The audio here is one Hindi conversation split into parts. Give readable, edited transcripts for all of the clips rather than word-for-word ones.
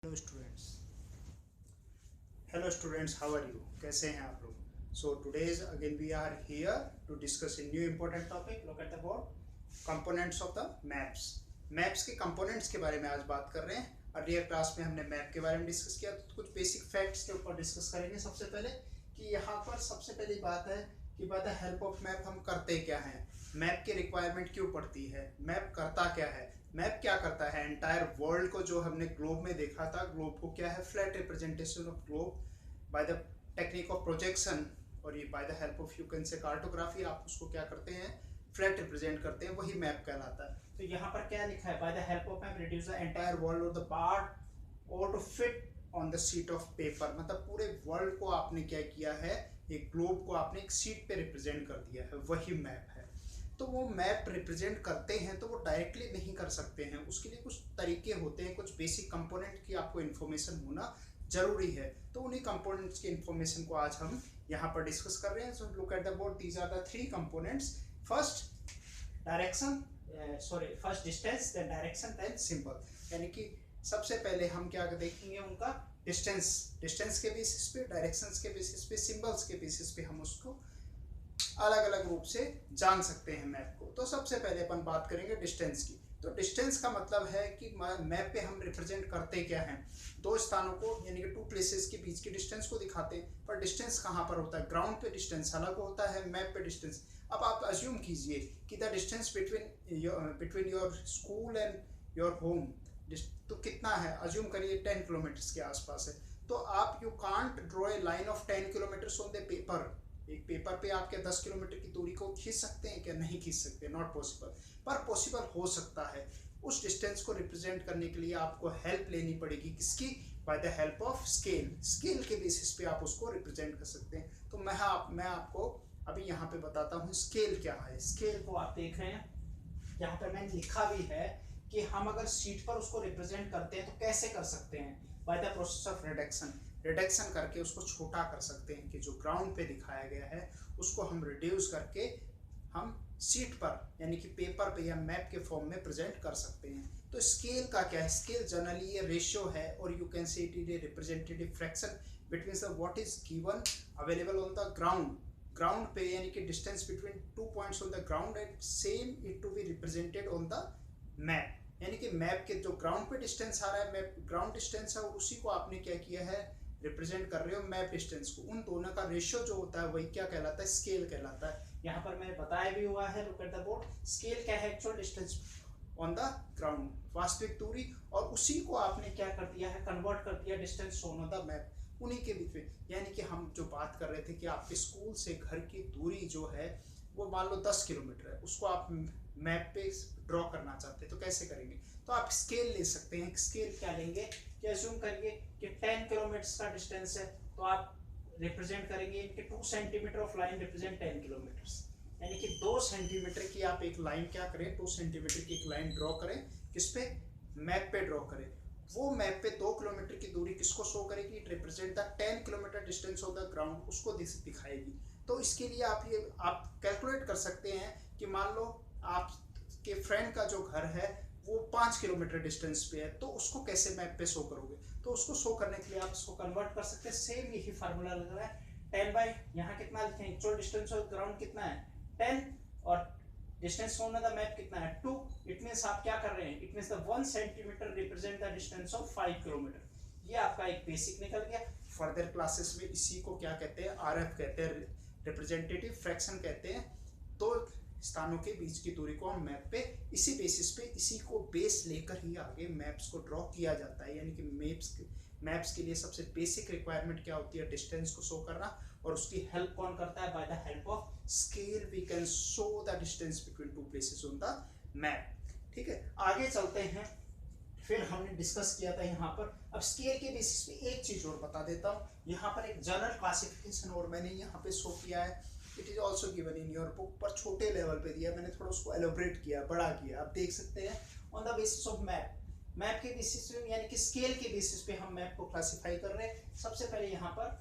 Hello students, how are you? कैसे हैं आप लोग? So today's again we are here to discuss a new important topic. Look at the board. Components of the maps. Maps के कंपोनेंट्स के बारे में आज बात कर रहे हैं. अर्लियर क्लास में हमने मैप के बारे में डिस्कस किया, तो कुछ बेसिक फैक्ट्स के ऊपर डिस्कस करेंगे. सबसे पहले कि यहाँ पर सबसे पहली बात है कि bye the help of map हम करते क्या हैं, मैप की रिक्वायरमेंट क्यों पड़ती है, मैप करता क्या है, मैप क्या करता है. एंटायर वर्ल्ड को जो हमने ग्लोब में देखा था, ग्लोब को क्या है, flat representation of globe by the technique of projection, और ये bye the help of you can से कार्टोग्राफी, आप उसको क्या करते हैं, फ्लैट रिप्रेजेंट करते हैं, वही मैप कहलाता है. तो यहाँ पर क्या लिखा है, by the help of map reduce the entire world और द पार्ट और to fit on the sheet of paper. मतलब पूरे वर्ल्ड को आपने क्या किया है, एक ग्लोब को आपने एक शीट पे रिप्रेजेंट कर दिया है, वही मैप है. तो वो मैप रिप्रेजेंट करते हैं तो वो डायरेक्टली नहीं कर सकते हैं, उसके लिए कुछ तरीके होते हैं, कुछ बेसिक कंपोनेंट की आपको इन्फॉर्मेशन होना जरूरी है. तो उन्हीं कंपोनेंट्स की इन्फॉर्मेशन को आज हम यहाँ पर डिस्कस कर रहे हैं. So look at the board, these are the three components. First direction, first distance, then direction, then symbol. यानी कि सबसे पहले हम क्या देखेंगे, उनका डिस्टेंस के बेसिस पे, डायरेक्शंस के बेसिस पे, सिंबल्स के बेसिस पे हम उसको अलग अलग रूप से जान सकते हैं मैप को. तो सबसे पहले अपन बात करेंगे डिस्टेंस की. तो डिस्टेंस का मतलब है कि मैप पे हम रिप्रेजेंट करते क्या हैं, दो स्थानों को यानी कि टू प्लेसेस के बीच की डिस्टेंस को दिखाते हैं. पर डिस्टेंस कहाँ पर होता है, ग्राउंड पे डिस्टेंस अलग होता है, मैप पे डिस्टेंस. अब आप अज्यूम कीजिए कि the distance between your school and your home, तो कितना है, अज्यूम करिए 10 किलोमीटर के आसपास है. तो आप you can't draw a line of 10 kilometre on the paper. एक पेपर पे आप क्या 10 किलोमीटर की दूरी को खींच सकते हैं, क्या नहीं खींच सकते, नॉट पॉसिबल. पर पॉसिबल हो सकता है. उस डिस्टेंस को रिप्रेजेंट करने के लिए आपको हेल्प लेनी पड़ेगी, किसकी, bye the help of scale. Scale के बेसिस पे आप उसको रिप्रेजेंट कर सकते हैं. तो मैं आपको अभी यहाँ पे बताता हूँ स्केल क्या है. स्केल को आप देख रहे हैं, यहाँ पर मैंने लिखा भी है कि हम अगर शीट पर उसको रिप्रेजेंट करते हैं तो कैसे कर सकते हैं, by the process of reduction करके उसको छोटा कर सकते हैं. कि जो ग्राउंड पे दिखाया गया है उसको हम रिड्यूस करके हम शीट पर यानी कि पेपर पे या मैप के फॉर्म में प्रेजेंट कर सकते हैं. तो स्केल का क्या है, स्केल जनरली ये रेशियो है, और you can say it is a representative fraction between the what is given available on the ground पे, यानी कि distance between 2 points on the ground and same it to be represented on the map. यानी कि मैप के जो ग्राउंड पे डिस्टेंस आ रहा है, मैप ग्राउंड डिस्टेंस है, और उसी को आपने क्या किया है, रिप्रेजेंट कर रहे हो मैप डिस्टेंस को. उन दोनों का रेशियो जो होता है वही क्या कहलाता है, स्केल कहलाता है. यहाँ पर मैंने बताया भी हुआ है, look at the board. Scale क्या है, actual distance on the ground, वास्तविक दूरी, और उसी को आपने क्या कर दिया है, कन्वर्ट कर दिया डिस्टेंस ऑन द मैप, उन्हीं के बीच में. यानी कि हम जो बात कर रहे थे कि आपके स्कूल से घर की दूरी जो है वो मान लो 10 किलोमीटर है, उसको आप मैप पे ड्रॉ करना चाहते हैं तो कैसे करेंगे, तो आप स्केल ले सकते हैं. स्केल क्या लेंगे, कि अज्यूम करिए कि 10 किलोमीटर का डिस्टेंस है, तो आप रिप्रेजेंट करेंगे कि 2 centimetre of line represent 10 kilometre. यानी कि 2 सेंटीमीटर की आप एक लाइन क्या करें, 2 सेंटीमीटर की एक लाइन ड्रॉ करें, किस पे, मैप पे ड्रॉ करें. वो मैप पे 2 किलोमीटर की दूरी किसको शो करेगी, it represent the 10 kilometre distance of the ground, उसको दिखाएगी. तो इसके लिए आप कैलकुलेट कर सकते हैं कि मान लो आपके फ्रेंड का जो घर है वो 5 किलोमीटर डिस्टेंस पे है, तो उसको कैसे मैप पे शो करोगे, तो उसको शो करने के लिए आप इसको कन्वर्ट कर सकते हैं. सेम यही फार्मूला लग रहा है, 10 बाई यहाँ कितना लिखे, एक्चुअल डिस्टेंस ऑफ ग्राउंड कितना है 10, और डिस्टेंस ऑन द मैप कितना है 2. इट मींस आप क्या कर रहे हैं, it means the 1 centimetre represent the distance of 5 kilometre. ये आपका एक बेसिक निकल गया. फर्दर क्लासेस में इसी को क्या कहते हैं, आरएफ कहते हैं, रिप्रेजेंटेटिव फ्रैक्शन कहते हैं. तो स्थानों के बीच की दूरी को हम मैप पे इसी बेसिस पे, इसी को बेस लेकर ही आगे मैप्स को ड्रॉ किया जाता है. यानी कि मैप्स के लिए सबसे बेसिक रिक्वायरमेंट क्या होती है, डिस्टेंस को शो करना, और उसकी हेल्प कौन करता है, by the help of scale we can show the distance between 2 places on the map. ठीक है, आगे चलते हैं. फिर हमने डिस्कस किया था यहाँ पर, अब स्केल के बेसिस पे एक चीज और बता देता हूँ. यहाँ पर एक जनरल क्लासिफिकेशन और मैंने यहाँ पे शो किया है, it is also given in your book, पर छोटे लेवल पे दिया, मैंने थोड़ा उसको एलोबरेट किया, बड़ा किया. आप देख सकते हैं, on the basis of map के बेसिस पे, यानी कि स्केल के बेसिस पे हम मैप को क्लासिफाई कर रहे हैं. सबसे पहले यहाँ पर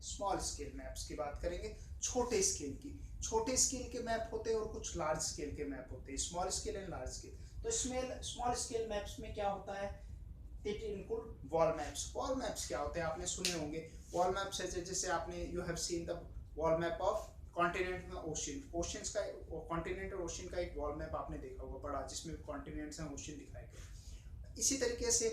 स्मॉल स्केल मैप्स की बात करेंगे, छोटे स्केल की. छोटे स्केल के मैप होते हैं और कुछ लार्ज स्केल के मैप होते हैं, small scale and large scale. तो इसमें स्मॉल स्केल मैप्स में क्या होता है, it include wall maps. Wall maps क्या होते हैं आपने सुने होंगे। वॉल मैप्स है जैसे आपने you have seen the wall map of continent में ओशन, ओशंस का कॉन्टिनेंट और ओशन का एक वॉल मैप आपने देखा होगा बड़ा, जिसमें कॉन्टिनेंट्स हैं ओशन दिखाए गए। इसी तरीके से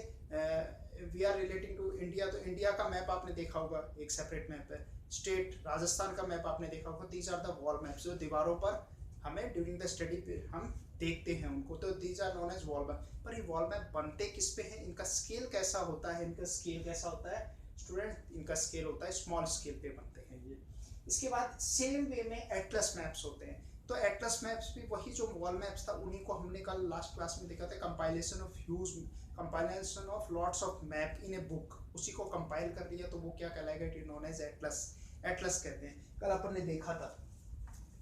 we are relating to India, तो इंडिया का मैप आपने देखा होगा, एक सेपरेट मैप है। स्टेट राजस्थान का मैप आपने देखा होगा। These are the wall maps जो दीवारों पर हमें ड्यूरिंग द स्टडी हम देखते हैं उनको, तो these are known as wall map. पर ये वॉल मैप बनते किस पे हैं, इनका स्केल कैसा होता है, इनका स्केल कैसा होता है स्टूडेंट, इनका स्केल होता है स्मॉल स्केल पे बनते हैं ये। इसके बाद सेम वे में एटलस मैप्स होते हैं। तो एटलस मैप्स भी वही जो वॉल मैप्स था उन्हीं को हमने कल लास्ट क्लास में देखा था, compilation of huge, compilation of lots of map in a book, उसी को कंपाइल कर लिया तो वो क्या कहलाएगा, it is known as atlas. Atlas कहते हैं, कल अपन ने देखा था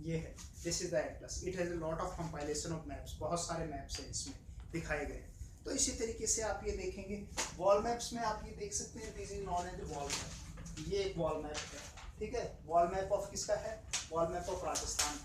ये है, this is the atlas, it has a lot of compilation of maps, बहुत सारे मैप्स हैं इसमें दिखाए गए। तो इसी तरीके से आप ये देखेंगे वॉल मैप्स में, आप ये देख सकते हैं this is known as wall map. ये एक वॉल मैप है, ठीक है, वॉल मैप ऑफ किसका है, वॉल मैप ऑफ राजस्थान,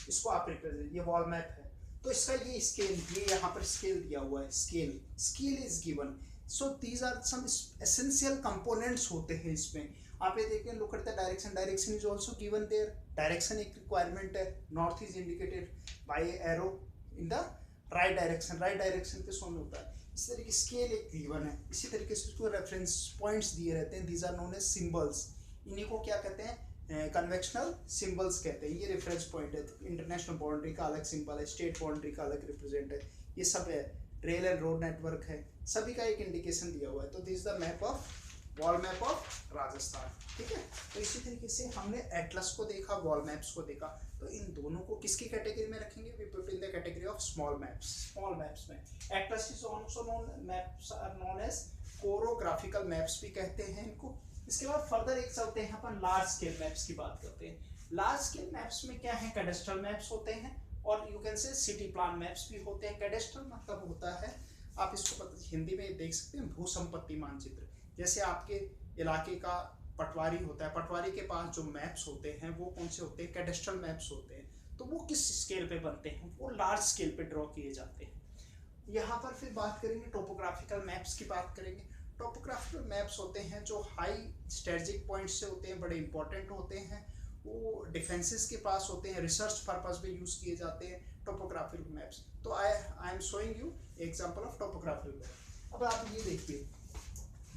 इसको आप रिप्रेजेंट, ये वॉल मैप है। तो इसका ये स्केल, ये यहाँ पर स्केल दिया हुआ है, scale, scale is given. So these are some essential components होते हैं इसमें। आप ये देखें, look at the direction, direction is also given there, direction एक रिक्वायरमेंट है, north is indicated by arrow in the right direction, right direction पे शोन होता है। इस तरीके स्केल एक गिवन है। इसी तरीके से उसको रेफरेंस पॉइंट्स दिए रहते हैं, these are known as symbols, इन्हीं को क्या कहते हैं, कन्वेक्शनल सिंबल्स कहते हैं। ये रेफरेंस पॉइंट है, इंटरनेशनल बाउंड्री का अलग सिंबल है, स्टेट बाउंड्री का अलग रिप्रेजेंट है, ये सब है, रेल एंड रोड नेटवर्क है, सभी का एक इंडिकेशन दिया हुआ है। तो this the map of wall map of Rajasthan, ठीक है। तो इसी तरीके से हमने एटलस को देखा, वॉल मैप्स को देखा, तो इन दोनों को किसकी कैटेगरी में रखेंगे, we put in the category of small maps. Small maps में atlas is also known, maps are known as chorographical maps भी कहते हैं इनको। इसके बाद फर्दर एक चलते हैं अपन लार्ज स्केल मैप्स की बात करते हैं। लार्ज स्केल मैप्स में क्या है, कैडेस्ट्रल मैप्स होते हैं और यू कैन से सिटी प्लान मैप्स भी होते हैं। कैडेस्ट्रल मतलब होता है, आप इसको हिंदी में देख सकते हैं, भू संपत्ति मानचित्र। जैसे आपके इलाके का पटवारी होता है, पटवारी के पास जो मैप्स होते हैं वो कौन से होते हैं, कैडेस्ट्रल मैप्स होते हैं। तो वो किस स्केल पे बनते हैं, वो लार्ज स्केल पे ड्रॉ किए जाते हैं। यहाँ पर फिर बात करेंगे टोपोग्राफिकल मैप्स की बात करेंगे। टोपोग्राफिकल मैप्स होते हैं जो हाई स्ट्रेटेजिक पॉइंट से होते हैं, बड़े इंपॉर्टेंट होते हैं, वो डिफेंसेस के पास होते हैं, रिसर्च पर्पस में यूज किए जाते हैं टोपोग्राफिकल मैप्स। तो I am showing you example of topographical map. अब आप ये देखिए,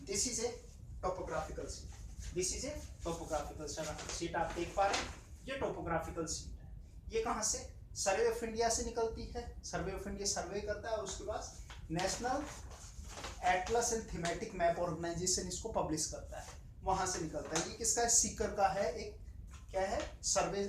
this is a topographical seat, this is a topographical seat, आप देख पा रहे हैं, ये टोपोग्राफिकल सीट है। ये कहाँ से, सर्वे ऑफ इंडिया से निकलती है, सर्वे ऑफ इंडिया सर्वे करता है, उसके बाद national atlas and thematic map organisation इसको पब्लिश करता है, वहां से निकलता है। ये किसका है, सीकर का है, एक क्या है, सर्वे,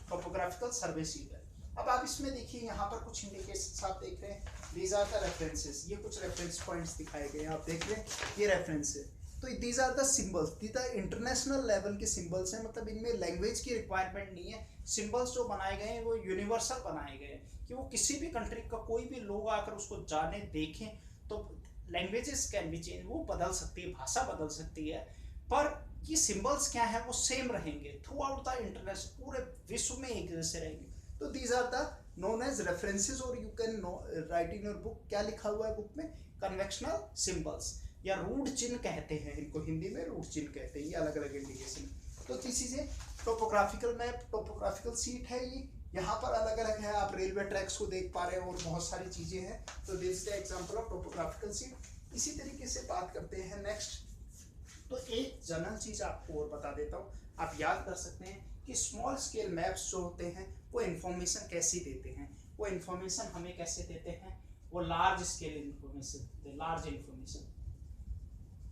टोपोग्राफिकल सर्वे सीट है। अब आप इसमें देखिए, यहाँ पर कुछ इंडिकेशंस आप देख रहे हैं, दीज आर द रेफरेंसेस, ये कुछ रेफरेंस पॉइंट्स दिखाए गए हैं, आप देख रहे हैं, ये रेफरेंस है। तो these are the symbols, these are international level के सिंबल्स हैं, मतलब इनमें लैंग्वेज की रिक्वायरमेंट नहीं है। सिंबल्स जो बनाए गए हैं वो यूनिवर्सल बनाए गए हैं, कि वो किसी भी कंट्री का कोई भी लोग आकर उसको जाने देखें, तो लैंग्वेजेस कैन बी चेंज, वो बदल सकती है, भाषा बदल सकती है, पर ये सिंबल्स क्या है, वो सेम रहेंगे थ्रू आउट द इंटरनेशनल, पूरे विश्व में एक जैसे रहेंगे। तो these are the known as references, और you can write in your book, क्या लिखा हुआ है बुक में, कन्वेक्शनल सिंबल्स या रूट चिन्ह कहते हैं इनको, हिंदी में रूट चिन्ह कहते हैं, ये अलग अलग इंडिकेशन। तो this is a topographical map, topographical seat है ये, यहाँ पर अलग अलग है, आप रेलवे ट्रैक्स को देख पा रहे हैं और बहुत सारी चीजें हैं। तो this is the example of topographical seat. इसी तरीके से बात करते हैं नेक्स्ट। तो एक जनरल चीज आपको और बता देता हूँ, आप याद कर सकते हैं कि स्मॉल स्केल मैप्स जो होते हैं वो इन्फॉर्मेशन कैसी देते हैं, वो इन्फॉर्मेशन हमें कैसे देते हैं, वो large scale information, large information,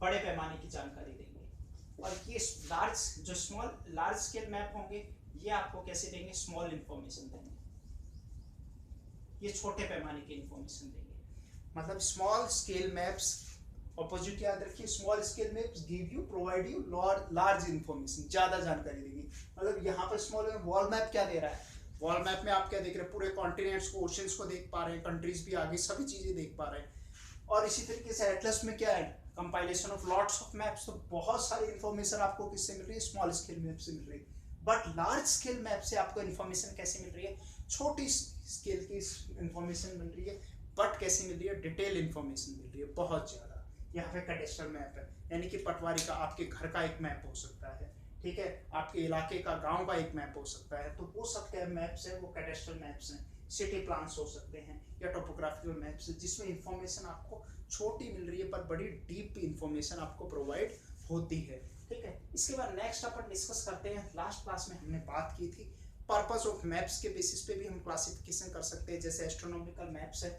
बड़े पैमाने की जानकारी देंगे। और ये लार्ज जो स्मॉल लार्ज स्केल मैप होंगे, ये आपको कैसे देंगे, स्मॉल इन्फॉर्मेशन देंगे, ये छोटे पैमाने की इन्फॉर्मेशन देंगे। मतलब स्मॉल स्केल मैप्स, ऑपोजिट याद रखिए, small scale maps give you, provide you large information, ज्यादा जानकारी देगी। मतलब यहाँ पर स्मॉल वॉल मैप क्या दे रहा है, वॉल मैप में आप क्या देख रहे हैं, पूरे कॉन्टिनेंट्स को, ओशंस को देख पा रहे हैं, कंट्रीज भी आगे, सभी चीजें देख पा रहे हैं। और इसी तरीके से एटलस में क्या है, compilation of lots of maps, तो बहुत सारी इन्फॉर्मेशन आपको किससे मिल रही है, स्मॉल स्केल मैप से मिल रही है। बट लार्ज स्केल मैप से आपको इन्फॉर्मेशन कैसे मिल रही है, छोटी स्केल की इन्फॉर्मेशन मिल रही है, बट कैसे मिल रही है, डिटेल इन्फॉर्मेशन मिल रही है, बहुत ज्यादा। यहाँ पे कैडेस्ट्रल मैप है, यानी कि पटवारी का, आपके घर का एक मैप हो सकता है, ठीक है, आपके इलाके का, गांव का एक मैप हो सकता है, तो वो सब क्या मैप्स है, वो कैडेस्ट्रल मैप्स हैं। सिटी प्लान्स हो सकते हैं या टोपोग्राफिकल मैप्स, जिसमें इंफॉर्मेशन आपको छोटी मिल रही है पर बड़ी डीप इंफॉर्मेशन आपको प्रोवाइड होती है, ठीक है। इसके बाद नेक्स्ट अपन डिस्कस करते हैं, लास्ट क्लास में हमने बात की थी पर्पस ऑफ मैप्स के बेसिस पे भी हम क्लासिफिकेशन कर सकते हैं, जैसे एस्ट्रोनॉमिकल मैप्स है,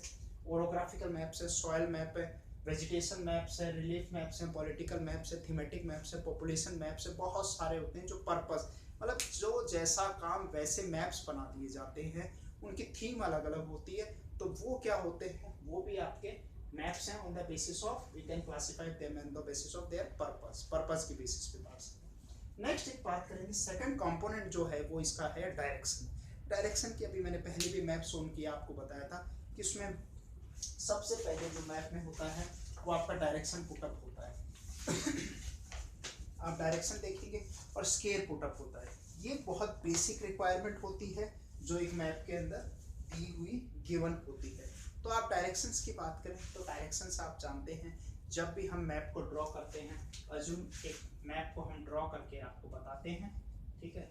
ओरोग्राफिकल मैप्स है, सॉइल मैप है, वेजिटेशन मैप्स है, रिलीफ मैप्स हैं, पॉलिटिकल मैप्स है, थीमेटिक मैप्स है, पॉपुलेशन मैप्स है, बहुत सारे होते हैं जो पर्पस, मतलब जो जैसा काम वैसे मैप्स बना दिए जाते हैं, उनकी थीम अलग अलग होती है, तो वो क्या होते हैं, वो भी आपके मैप्स हैं। On the basis of we can classify them on the basis of their purpose की बेसिस पे बात। नेक्स्ट एक बात करेंगे, सेकंड कंपोनेंट जो है वो इसका है डायरेक्शन। डायरेक्शन की अभी मैंने पहले भी मैप शोन किया, आपको बताया था कि उसमें सबसे पहले जो मैप में होता है वो आपका डायरेक्शन पुटअप होता है आप डायरेक्शन देखेंगे और स्केल पुटअप होता है, ये बहुत बेसिक रिक्वायरमेंट होती है जो एक मैप के अंदर दी हुई गिवन होती है। तो आप डायरेक्शंस की बात करें तो डायरेक्शंस आप जानते हैं, जब भी हम मैप को ड्रॉ करते हैं, अज्यूम एक मैप को हम ड्रॉ करके आपको बताते हैं, ठीक है।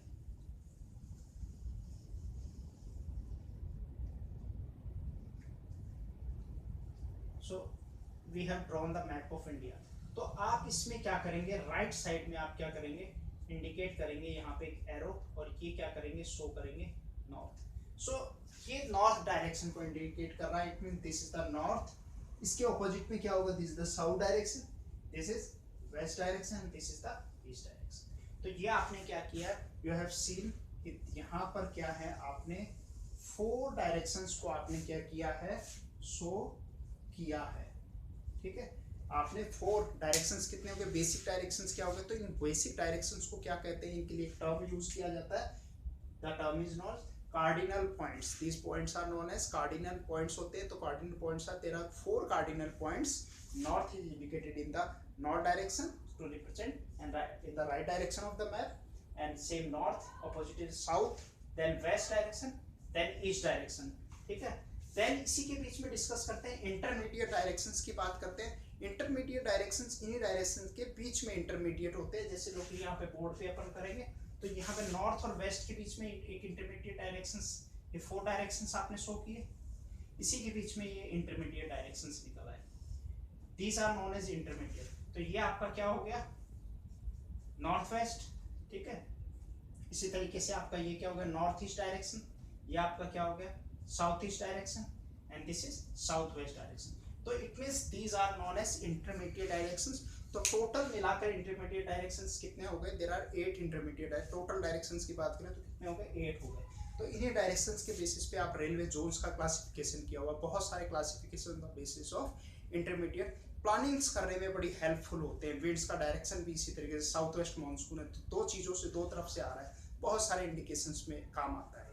So we have drawn the map of India, तो आप इसमें क्या करेंगे, राइट साइड में आप क्या करेंगे, इंडिकेट करेंगे यहाँ पे एक एरो, और ये क्या करेंगे, शो करेंगे नॉर्थ। सो ये नॉर्थ डायरेक्शन को इंडिकेट कर रहा है, it mean this is the north. इसके ऑपोजिट में क्या होगा, this is the south direction, this is west direction, this is the east direction. तो ये आपने क्या किया, यू हैव सीन कि यहाँ पर क्या है, आपने 4 डायरेक्शंस को आपने क्या किया है, शो किया है, ठीक है। आपने 4 डायरेक्शंस कितने हो गए, बेसिक डायरेक्शंस क्या हो गए, तो इन बेसिक डायरेक्शंस को क्या कहते हैं, इनके लिए एक टर्म यूज किया जाता है, the term is known cardinal points. These points are known as cardinal points होते हैं। तो cardinal points are, there are 4 cardinal points. North is indicated in the north direction to represent and in the right direction of the map, and same north, opposite is south, then west direction, then east direction, ठीक है। देन इसी के बीच में डिस्कस करते हैं इंटरमीडिएट डायरेक्शंस की बात करते हैं। इंटरमीडिएट डायरेक्शंस इन्हीं डायरेक्शंस के बीच में इंटरमीडिएट होते हैं, जैसे लोग यहाँ पे बोर्ड पे अपन करेंगे, तो यहाँ पे नॉर्थ और वेस्ट के बीच में एक इंटरमीडिएट डायरेक्शंस, ये 4 डायरेक्शंस आपने शो किए, इसी के बीच में ये इंटरमीडिएट डायरेक्शंस निकल आए, these are known as intermediate. तो ये आपका क्या हो गया, नॉर्थ वेस्ट, ठीक है। इसी तरीके से आपका ये क्या हो गया, नॉर्थ ईस्ट डायरेक्शन, ये आपका क्या हो गया, south east direction, and this is south west direction. तो it means these are known as intermediate directions. तो टोटल मिलाकर इंटरमीडिएट डायरेक्शंस कितने हो गए, there are 8 intermediate. Total directions की बात करें तो कितने हो गए, 8 हो गए। तो इन्हीं डायरेक्शंस के बेसिस पे आप रेलवे जोन्स का क्लासिफिकेशन किया हुआ, बहुत सारे classification on the basis of intermediate. Plannings करने में बड़ी हेल्पफुल होते हैं। विंड्स का डायरेक्शन भी इसी तरीके से, साउथ वेस्ट मानसून है तो 2 चीज़ों से 2 तरफ से आ रहा है, बहुत सारे इंडिकेशंस में काम आता है।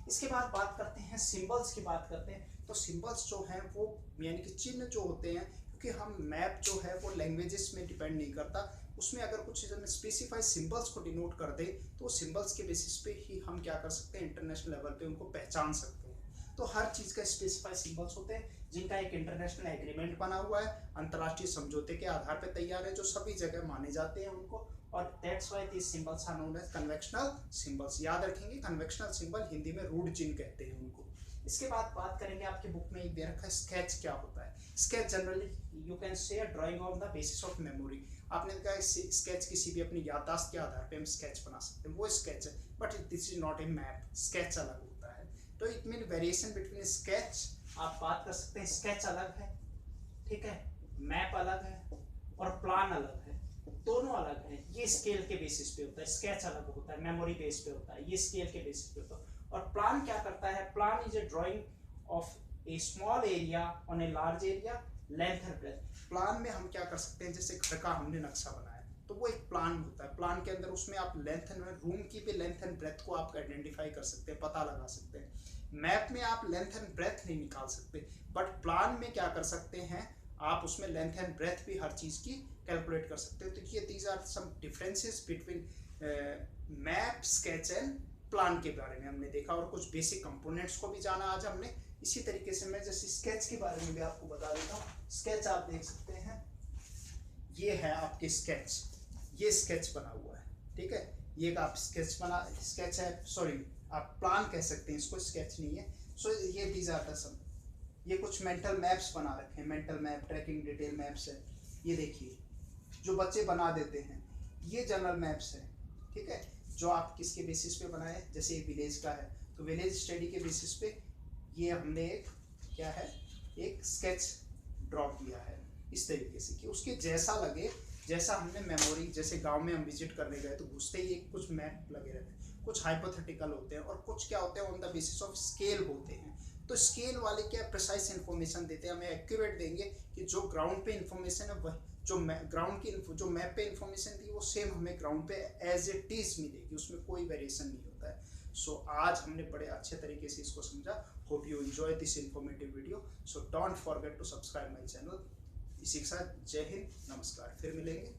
इसके बाद बात करते हैं सिंबल्स की बात करते हैं। तो सिंबल्स जो हैं वो यानी कि चिन्ह जो होते हैं, क्योंकि हम मैप जो है वो लैंग्वेजेस में डिपेंड नहीं करता, उसमें अगर कुछ चीज़ों में स्पेसिफाई सिंबल्स को डिनोट कर दे तो सिंबल्स के बेसिस पे ही हम क्या कर सकते हैं, इंटरनेशनल लेवल पे उनको पहचान सकते हैं। तो हर चीज़ का स्पेसिफाई सिंबल्स होते हैं जिनका एक इंटरनेशनल एग्रीमेंट बना हुआ है, अंतर्राष्ट्रीय समझौते के आधार पर तैयार है, जो सभी जगह माने जाते हैं उनको, और that's why this symbols are known as conventional symbols. याद रखेंगे, कन्वेंशनल सिंबल हिंदी में रूढ़ चिन्ह कहते हैं उनको। इसके बाद बात करेंगे, आपके बुक में एक दे रखा है स्केच क्या होता है। स्केच जनरली यू कैन से drawing on the basis of memory. आपने कहा स्केच किसी भी अपनी याददाश्त के आधार पे हम स्केच बना सकते हैं, वो स्केच है, but this is not a map. Sketch अलग होता है। तो it mean variation between sketch, आप बात कर सकते हैं स्केच अलग है, ठीक है, मैप अलग है, और प्लान अलग है, दोनों अलग है। ये स्केल के बेसिस पे होता है, स्केच अलग होता है, मेमोरी बेस पे होता है, ये स्केल के बेसिस पे होता है। और प्लान क्या करता है, plan is a drawing of a small area on a large area, length and breadth. Plan में हम क्या कर सकते हैं, जैसे घर का हमने नक्शा बनाया तो वो एक प्लान होता है। प्लान के अंदर उसमें आप लेंथ एंड रूम की भी लेंथ एंड ब्रेथ को आप आइडेंटिफाई कर सकते हैं, पता लगा सकते हैं। मैप में आप लेंथ एंड ब्रेथ नहीं निकाल सकते, बट प्लान में क्या कर सकते हैं, आप उसमें लेंथ एंड ब्रेथ भी हर चीज़ की कैलकुलेट कर सकते हो। तो ये these are some differences between map, sketch and plan के बारे में हमने देखा, और कुछ बेसिक कंपोनेंट्स को भी जाना आज हमने। इसी तरीके से मैं जैसे स्केच के बारे में भी आपको बता देता हूँ। स्केच आप देख सकते हैं, ये है आपके स्केच, ये स्केच बना हुआ है, ठीक है। ये एक आप स्केच है, सॉरी आप प्लान कह सकते हैं इसको, स्केच नहीं है। सो ये दीज आर द सम, ये कुछ मेंटल मैप्स बना रखे हैं, mental map, tracking detail maps है। ये देखिए जो बच्चे बना देते हैं, ये जनरल मैप्स है, ठीक है, जो आप किसके बेसिस पे बनाए, जैसे विलेज का है तो विलेज स्टडी के बेसिस पे ये हमने एक क्या है, एक स्केच ड्रॉ किया है इस तरीके से कि उसके जैसा लगे, जैसा हमने मेमोरी, जैसे गांव में हम विजिट करने गए तो घुसते ही एक कुछ मैप लगे रहते हैं, कुछ हाइपोथेटिकल होते हैं और कुछ क्या होते हैं on the basis of scale होते हैं। तो स्केल वाले क्या प्रिसाइज इन्फॉर्मेशन देते हैं, हमें एक्यूरेट देंगे कि जो ग्राउंड पे इन्फॉर्मेशन है वह जो ग्राउंड की जो मैप पे इन्फॉर्मेशन थी वो सेम हमें ग्राउंड पे एज इट इज मिलेगी, उसमें कोई वेरिएशन नहीं होता है। सो आज हमने बड़े अच्छे तरीके से इसको समझा। Hope you enjoy this informative video. So don't forget to subscribe my channel. इसी के साथ जय हिंद, नमस्कार, फिर मिलेंगे।